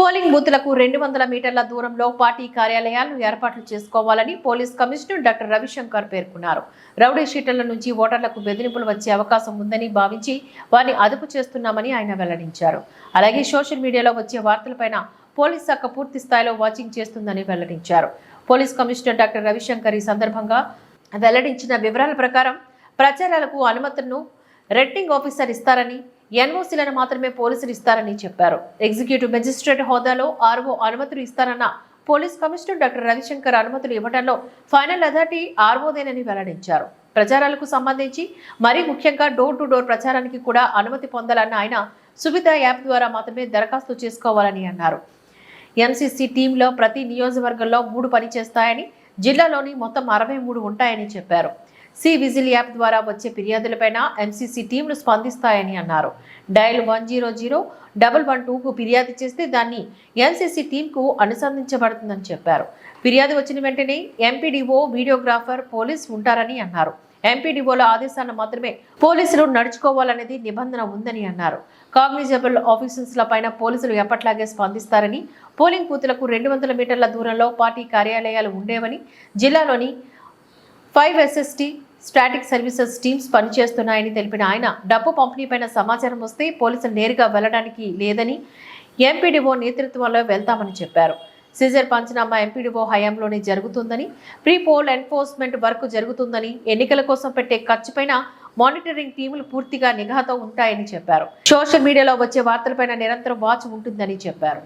Polling బూత్లకు 200 మీటర్ల దూరంలో party కార్యాలయాలను ఏర్పాట్లు చేసుకోవాలని పోలీస్ కమిషనర్ డాక్టర్ రవిశంకర్ పేర్కొన్నారు. రౌడీ షీటర్ల నుంచి ఓటర్లకు బెదిరింపులు వచ్చే అవకాశం ఉందని భావించి వారిని అదుపు చేస్తున్నామని ఆయన వెల్లడించారు. అలాగే సోషల్ మీడియాలో వచ్చే వార్తలపైన పోలీస్ శాఖ పూర్తి స్థాయిలో వాచింగ్ చేస్తుందని వెల్లడించారు. పోలీస్ కమిషనర్ డాక్టర్ రవిశంకర్ ఈ సందర్భంగా వెల్లడించిన వివరాల ప్రకారం ప్రచారాలకు అనుమతులను రిటర్నింగ్ ఆఫీసర్ ఇస్తారని, ఎన్ఓసీలను మాత్రమే పోలీసులు ఇస్తారని చెప్పారు. ఎగ్జిక్యూటివ్ మెజిస్ట్రేట్ హోదాలో ఆర్ఓ అనుమతులు ఇస్తారన్న పోలీస్ కమిషనర్ డాక్టర్ రవిశంకర్ అనుమతులు ఇవ్వడంలో ఫైనల్ అథారిటీ ఆర్ఓదేనని వెల్లడించారు. ప్రచారాలకు సంబంధించి మరీ ముఖ్యంగా డోర్ టు డోర్ ప్రచారానికి కూడా అనుమతి పొందాలన్న ఆయన సువిధ యాప్ ద్వారా మాత్రమే దరఖాస్తు చేసుకోవాలని అన్నారు. ఎంసీసీ టీంలో ప్రతి నియోజకవర్గంలో 3 పనిచేస్తాయని, జిల్లాలోని మొత్తం 63 ఉంటాయని చెప్పారు. సి విజిల్ యాప్ ద్వారా వచ్చే ఫిర్యాదులపైన ఎంసీసీ టీంలు స్పందిస్తాయని అన్నారు. డయల్ 100-112కు ఫిర్యాదు చేస్తే దాన్ని ఎంసీసీ టీంకు అనుసంధించబడుతుందని చెప్పారు. ఫిర్యాదు వచ్చిన వెంటనే ఎంపీడీఓ, వీడియోగ్రాఫర్, పోలీస్ ఉంటారని అన్నారు. ఎంపీడీఓల ఆదేశాలను మాత్రమే పోలీసులు నడుచుకోవాలనేది నిబంధన ఉందని అన్నారు. కాగ్నిజబుల్ ఆఫీసర్స్ల పైన పోలీసులు ఎప్పట్లాగే స్పందిస్తారని, పోలింగ్ బూత్లకు 200 మీటర్ల దూరంలో పార్టీ కార్యాలయాలు ఉండేవని, జిల్లాలోని 5 SST స్టాటిక్ సర్వీసెస్ టీమ్స్ పనిచేస్తున్నాయని తెలిపిన ఆయన డబ్బు పంపిణీపైన సమాచారం వస్తే పోలీసులు నేరుగా వెళ్లడానికి లేదని, ఎంపీడీఓ నేతృత్వంలో వెళ్తామని చెప్పారు. సీజర్ పంచనామా ఎంపీడీఓ హయాంలోనే జరుగుతుందని, ప్రీ పోల్ ఎన్ఫోర్స్మెంట్ వర్క్ జరుగుతుందని, ఎన్నికల కోసం పెట్టే ఖర్చుపైన మానిటరింగ్ టీములు పూర్తిగా నిఘాతో ఉంటాయని చెప్పారు. సోషల్ మీడియాలో వచ్చే వార్తలపైన నిరంతరం వాచ్ ఉంటుందని చెప్పారు.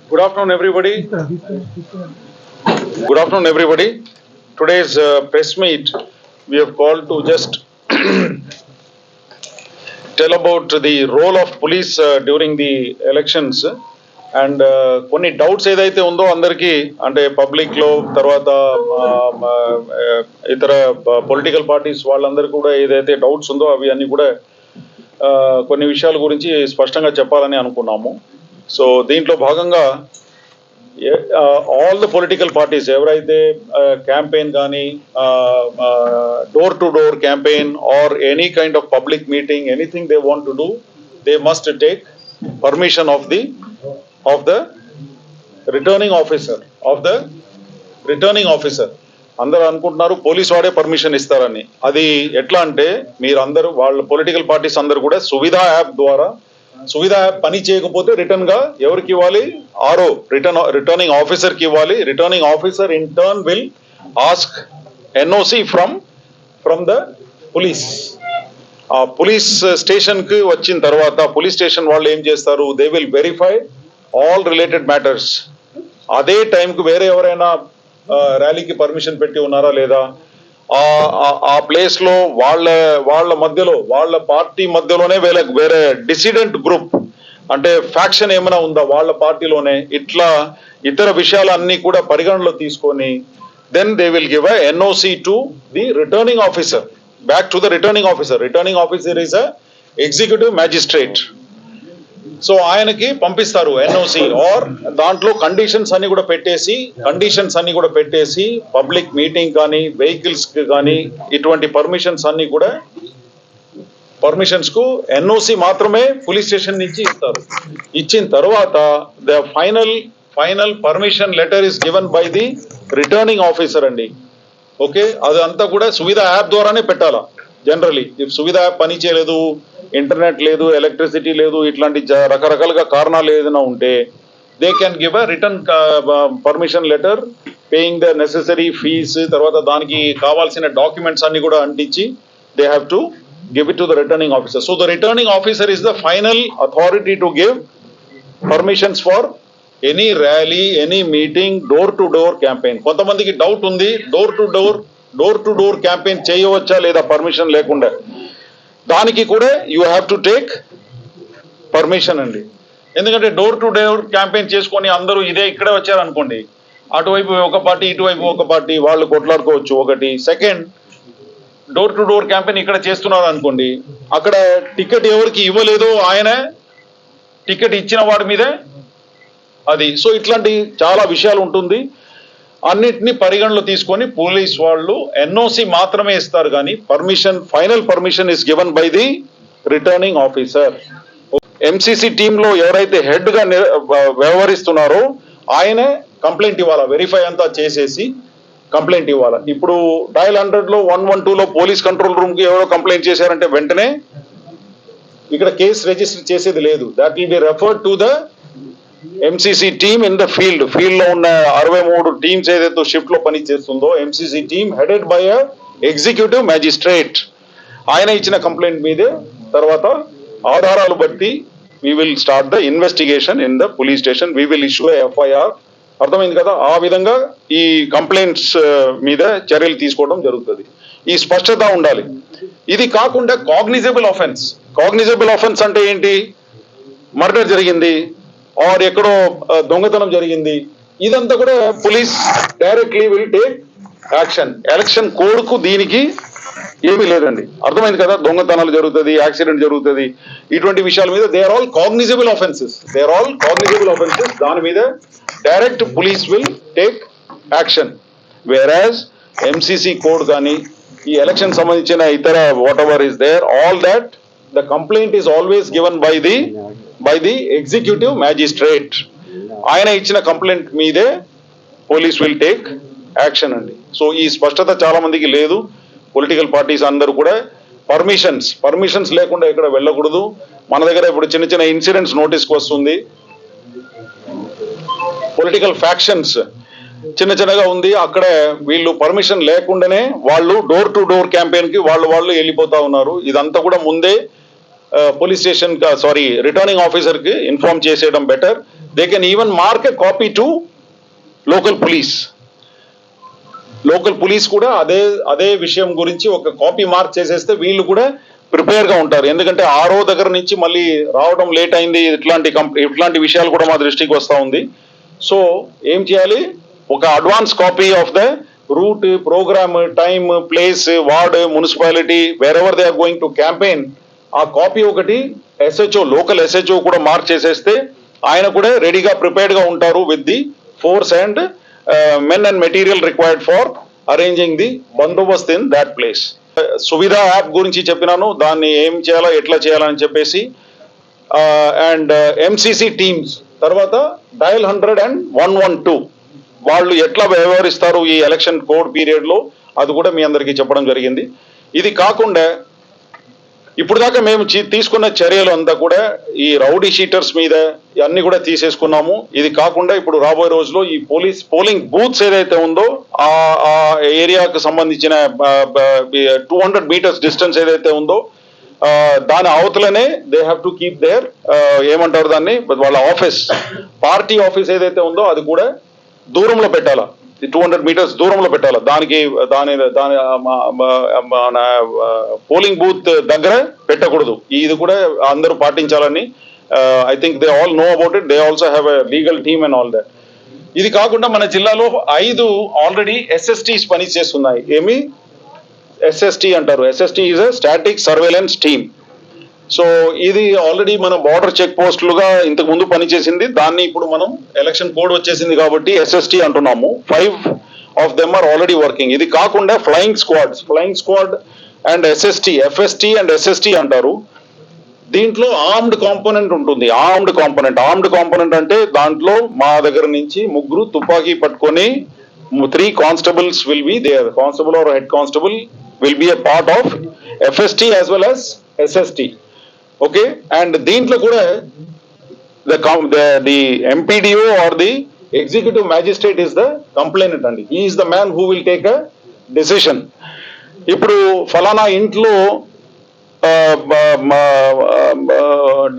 Good afternoon, everybody. Good afternoon, everybody. Today's press meet, we have called to just tell about the role of police during the elections and కొన్ని డౌట్స్ ఏదైతే ఉందో అందరికీ, అంటే పబ్లిక్ లో, తర్వాత ఇతర పొలిటికల్ పార్టీస్ వాళ్ళందరూ కూడా ఏదైతే డౌట్స్ ఉందో అవి అన్ని కూడా కొన్ని విషయాల గురించి స్పష్టంగా చెప్పాలని అనుకున్నాము. సో దీంట్లో భాగంగా ఆల్ ద పొలిటికల్ పార్టీస్ ఎవరైతే క్యాంపెయిన్ కానీ, door to door campaign or any kind of public meeting, anything they want to do, they must take permission of the returning officer. అందరూ అనుకుంటున్నారు పోలీస్ వాడే పర్మిషన్ ఇస్తారని. అది ఎట్లా అంటే, మీరందరూ వాళ్ళ పొలిటికల్ పార్టీస్ అందరూ కూడా సువిధ యాప్ ద్వారా, సువిధ యాప్ పని చేయకపోతే రిటర్న్ గా ఎవరికి ఇవ్వాలి? ఆర్ఓ, రిటర్నింగ్ ఆఫీసర్ కి ఇవ్వాలి. Returning officer in turn will ask NOC from the police. ఆ పోలీస్ స్టేషన్ కి వచ్చిన తర్వాత పోలీస్ స్టేషన్ వాళ్ళు ఏం చేస్తారు? They will verify all related matters. అదే టైంకి వేరే ఎవరైనా ర్యాలీకి పర్మిషన్ పెట్టి ఉన్నారా లేదా, ఆ ప్లేస్ లో వాళ్ళ మధ్యలో, వాళ్ళ పార్టీ మధ్యలోనే వేరే డిసిడెంట్ గ్రూప్ అంటే ఫ్యాక్షన్ ఏమైనా ఉందా వాళ్ళ పార్టీలోనే, ఇట్లా ఇతర విషయాలన్నీ కూడా పరిగణలో తీసుకొని then they will give a NOC to the returning officer, back to the returning officer. Returning officer is a executive magistrate. So ఆయనకి పంపిస్తారు ఎన్ఓసి. ఆర్ దాంట్లో కండిషన్స్ అన్ని కూడా పెట్టేసి పబ్లిక్ మీటింగ్ కానీ, వెహికల్స్ కి కానీ, ఇటువంటి పర్మిషన్స్ కు ఎన్ఓసి మాత్రమే పోలీస్ స్టేషన్ నుంచి ఇస్తారు. ఇచ్చిన తర్వాత the final permission letter is given by the returning officer అండి. ఓకే, అదంతా కూడా సువిధ యాప్ ద్వారానే పెట్టాలా. జనరలీ ఇఫ్ సువిధ యాప్ పని చేయలేదు, ఇంటర్నెట్ లేదు, ఎలక్ట్రిసిటీ లేదు, ఇట్లాంటి రకరకాలుగా కారణాలు ఏదైనా ఉంటే they can give a return permission letter paying the necessary fees. తర్వాత దానికి కావాల్సిన డాక్యుమెంట్స్ అన్ని కూడా అంటించి they have to give it to the returning officer. So the returning officer is the final authority to give permissions for any rally, any meeting, door to door campaign. కొంతమందికి doubt ఉంది, door to door campaign చేయవచ్చా లేదా permission లేకుండా. దానికి కూడా you have to take permission అండి. ఎందుకంటే door to door campaign చేసుకొని అందరూ ఇక్కడే వచ్చారనుకోండి, అటువైపు ఒక పార్టీ, ఇటువైపు ఒక పార్టీ, వాళ్ళు కొట్లాడుకోవచ్చు. ఒకటి. Second, door to door campaign ఇక్కడ చేస్తున్నారు అనుకోండి, అక్కడ టికెట్ ఎవరికి ఇవ్వలేదో ఆయన టికెట్ ఇచ్చిన వాడి మీదే అది. సో ఇట్లాంటి చాలా విషయాలు ఉంటుంది. అన్నిటిని పరిగణలో తీసుకొని పోలీస్ వాళ్ళు ఎన్ఓసి మాత్రమే ఇస్తారు కానీ final permission is given by the returning officer. MCC team లో ఎవరైతే హెడ్ గా వ్యవహరిస్తున్నారో ఆయనే కంప్లైంట్ ఇవ్వాలా, వెరిఫై అంతా చేసేసి కంప్లైంట్ ఇవ్వాలా. ఇప్పుడు డయల్ 100 లో 112 లో పోలీస్ కంట్రోల్ రూమ్ కి ఎవరో కంప్లైంట్ చేశారంటే వెంటనే ఇక్కడ కేసు రిజిస్టర్ చేసేది లేదు. That will be referred to the MCC team in the field లో ఉన్న 63 టీమ్స్ ఏదైతే షిఫ్ట్ లో పని చేస్తుందో MCC team headed by a executive magistrate. ఆయన ఇచ్చిన కంప్లైంట్ మీదే తర్వాత ఆధారాలు బట్టి we will start the investigation in the police station. We will issue a FIR. అర్థమైంది కదా? ఆ విధంగా ఈ కంప్లైంట్స్ మీద చర్యలు తీసుకోవడం జరుగుతుంది. ఈ స్పష్టత ఉండాలి. ఇది కాకుండా కాగ్నిజబుల్ ఆఫెన్స్ అంటే ఏంటి? మర్డర్ జరిగింది ఆర్ ఎక్కడో దొంగతనం జరిగింది, ఇదంతా కూడా police directly will take action. Election code కు దీనికి ఏమీ లేదండి. అర్థమైంది కదా? దొంగతనాలు జరుగుతుంది, యాక్సిడెంట్ జరుగుతుంది, ఇటువంటి విషయాల మీద they are all cognizable offences. దాని మీద direct police will take action. Whereas MCC code కానీ ఈ ఎలక్షన్ సంబంధించిన ఇతర whatever is there, all that the complaint is always given by the executive magistrate. ఆయన ఇచ్చిన కంప్లైంట్ మీదే పోలీస్ విల్ టేక్ యాక్షన్ అండి. సో ఈ స్పష్టత చాలా మందికి లేదు. పొలిటికల్ పార్టీస్ అందరూ కూడా పర్మిషన్స్ లేకుండా ఇక్కడ వెళ్ళకూడదు. మన దగ్గర ఇప్పుడు చిన్న చిన్న ఇన్సిడెంట్స్ నోటీస్కి వస్తుంది. పొలిటికల్ ఫ్యాక్షన్స్ చిన్నగా ఉంది, అక్కడ వీళ్ళు పర్మిషన్ లేకుండానే వాళ్ళు డోర్ టు డోర్ క్యాంపెయిన్ కి వాళ్ళు వెళ్ళిపోతా ఉన్నారు. ఇదంతా కూడా ముందే పోలీస్ స్టేషన్ రిటర్నింగ్ ఆఫీసర్ కి ఇన్ఫార్మ్ చేసేయడం better. They can even mark a copy to local police కూడా అదే విషయం గురించి ఒక కాపీ మార్క్ చేసేస్తే వీళ్ళు కూడా ప్రిపేర్ గా ఉంటారు. ఎందుకంటే ఆరో దగ్గర నుంచి మళ్ళీ రావడం లేట్ అయింది, ఇట్లాంటి విషయాలు కూడా మా దృష్టికి వస్తా ఉంది. సో ఏం చేయాలి? ఒక advance copy of the route, program, time, place, ward, municipality, wherever they are going to campaign, ఆ కాపీ ఒకటి లోకల్ ఎస్హెచ్ఓ కూడా మార్క్ చేసేస్తే ఆయన కూడా రెడీగా ప్రిపేర్డ్ గా ఉంటారు with the force and men and material required for arranging the బందోబస్త్ in that place. Suvidha app గురించి చెప్పినాను, దాన్ని ఏం చేయాలా, ఎట్లా చేయాలని చెప్పేసి. అండ్ ఎంసీసీ టీమ్స్ తర్వాత డయల్ 100 and 112 వాళ్ళు ఎట్లా వ్యవహరిస్తారు ఈ ఎలక్షన్ కోడ్ పీరియడ్ లో, అది కూడా మీ అందరికీ చెప్పడం జరిగింది. ఇది కాకుండా ఇప్పుడు దాకా మేము తీసుకున్న చర్యలు అంతా కూడా ఈ రౌడీ షీటర్స్ మీద అన్ని కూడా తీసేసుకున్నాము. ఇది కాకుండా ఇప్పుడు రాబోయే రోజుల్లో ఈ పోలింగ్ బూత్స్ ఏదైతే ఉందో ఆ ఏరియాకు సంబంధించిన 200 meters డిస్టెన్స్ ఏదైతే ఉందో దాని అవతలనే they have to keep there ఏమంటారు దాన్ని, వాళ్ళ ఆఫీస్, పార్టీ ఆఫీస్ ఏదైతే ఉందో అది కూడా దూరంలో పెట్టాలా, 200 meters దూరంలో పెట్టాలి. దాని మన పోలింగ్ బూత్ దగ్గర పెట్టకూడదు. ఇది కూడా అందరూ పాటించాలని I think they all know about it. They also have a legal team and all that. ఇది కాకుండా మన జిల్లాలో 5 ఆల్రెడీ ఎస్ఎస్టీస్ పని చేస్తున్నాయి. ఏమి ఎస్ఎస్టీ అంటారు? SST is a static surveillance team. So ఇది ఆల్రెడీ మన బార్డర్ చెక్ పోస్టులుగా ఇంతకు ముందు పనిచేసింది. దాన్ని ఇప్పుడు మనం ఎలక్షన్ కోడ్ వచ్చేసింది కాబట్టి ఎస్ఎస్టీ అంటున్నాము. 5 of them are already working. ఇది కాకుండా flying squad and FST and SST అంటారు. దీంట్లో ఆర్మ్డ్ కాంపోనెంట్ ఉంటుంది. ఆర్మ్డ్ కాంపోనెంట్ అంటే దాంట్లో మా దగ్గర నుంచి 3 తుపాకీ పట్టుకొని 3 constables will be there. Constable or head constable will be a part of FST as well as SST. Okay, and దీంట్లో కూడా the MPDO or the executive magistrate is the complainant అండి. He is the man who will take a decision. ఇప్పుడు ఫలానా ఇంట్లో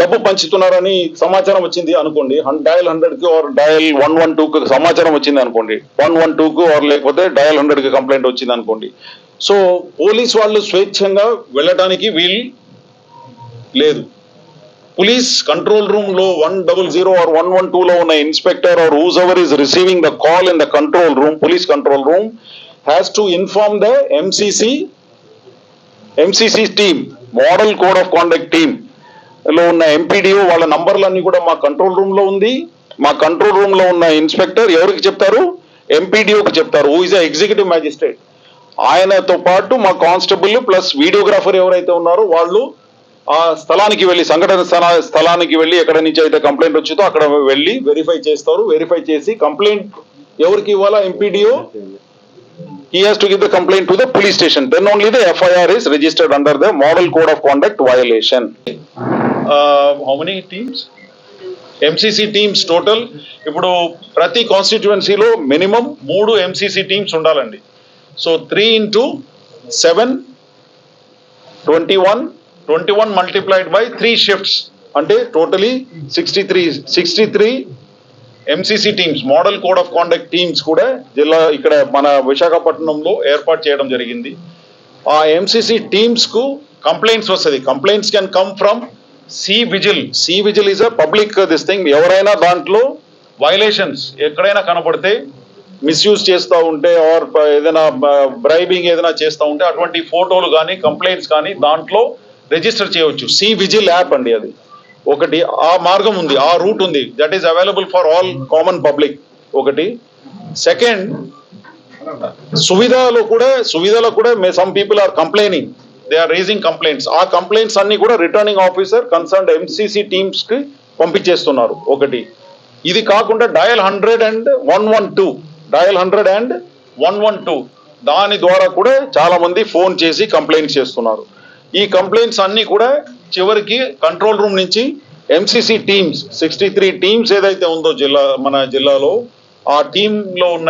డబ్బు పంచుతున్నారని సమాచారం వచ్చింది అనుకోండి, డయల్ 100కి ఆర్ డయల్ 112కి సమాచారం వచ్చింది అనుకోండి, 112కు ఆర్ లేకపోతే డయల్ 100కి కంప్లైంట్ వచ్చింది అనుకోండి. సో పోలీస్ వాళ్ళు స్వేచ్ఛంగా వెళ్ళటానికి వీలు లేదు. పోలీస్ కంట్రోల్ రూమ్ లో 100 or 112 లో ఉన్న inspector or whosoever is receiving the call in the control room, police control room has to inform the MCC team, model code of conduct team లో ఉన్న MPDO వాళ్ళ నంబర్లన్నీ కూడా మా control room లో ఉంది. మా కంట్రోల్ రూమ్ లో ఉన్న ఇన్స్పెక్టర్ ఎవరికి చెప్తారు? ఎంపీడీఓకి చెప్తారు, who is the executive magistrate. ఆయనతో పాటు మా కానిస్టేబుల్ ప్లస్ వీడియోగ్రాఫర్ ఎవరైతే ఉన్నారో వాళ్ళు ఆ స్థలానికి వెళ్ళి సంఘటన స్థలానికి వెళ్ళి ఎక్కడ నుంచి అయితే కంప్లైంట్ వచ్చిందో అక్కడ వెళ్ళి వెరిఫై చేస్తారు. వెరిఫై చేసి కంప్లైంట్ ఎవరికి ఇవ్వాలా, MPDO he has to give the complaint to the police station, then only the FIR is registered under the model code of conduct violation. How many teams? MCC teams total ఇప్పుడు ప్రతి కాన్స్టిట్యుయెన్సీలో minimum 3 MCC teams ఉండాలండి. So 3 into 7 21 multiplied by 3 shifts అంటే totally 63 MCC teams, model code of conduct teams కూడా జిల్లా ఇక్కడ మన విశాఖపట్నంలో ఏర్పాటు చేయడం జరిగింది. ఆ ఎంసీసీ టీమ్స్ కు కంప్లైంట్స్ వస్తుంది. Complaints can come from C vigil. C vigil is a public this thing. ఎవరైనా దాంట్లో వైలేషన్స్ ఎక్కడైనా కనపడితే, మిస్యూజ్ చేస్తూ ఉంటే ఆర్ ఏదైనా బ్రైబింగ్ ఏదైనా చేస్తూ ఉంటే అటువంటి ఫోటోలు కానీ కంప్లైంట్స్ కానీ దాంట్లో రిజిస్టర్ చేయవచ్చు. సి విజిల్ యాప్ అండి అది ఒకటి. ఆ మార్గం ఉంది, ఆ రూట్ ఉంది, that is available for all common public ఒకటి. సెకండ్, సువిధలో కూడా some people are complaining, they are raising complaints. ఆ కంప్లైంట్స్ అన్ని కూడా returning officer concerned MCC teams కి పంపించేస్తున్నారు ఒకటి. ఇది కాకుండా డయల్ 100 and 112 దాని ద్వారా కూడా చాలా మంది ఫోన్ చేసి కంప్లైంట్స్ చేస్తున్నారు. ఈ కంప్లైంట్స్ అన్ని కూడా చివరికి కంట్రోల్ రూమ్ నుంచి ఎంసీసీ టీమ్స్ 63 టీమ్స్ ఏదైతే ఉందో మన జిల్లాలో, ఆ టీంలో ఉన్న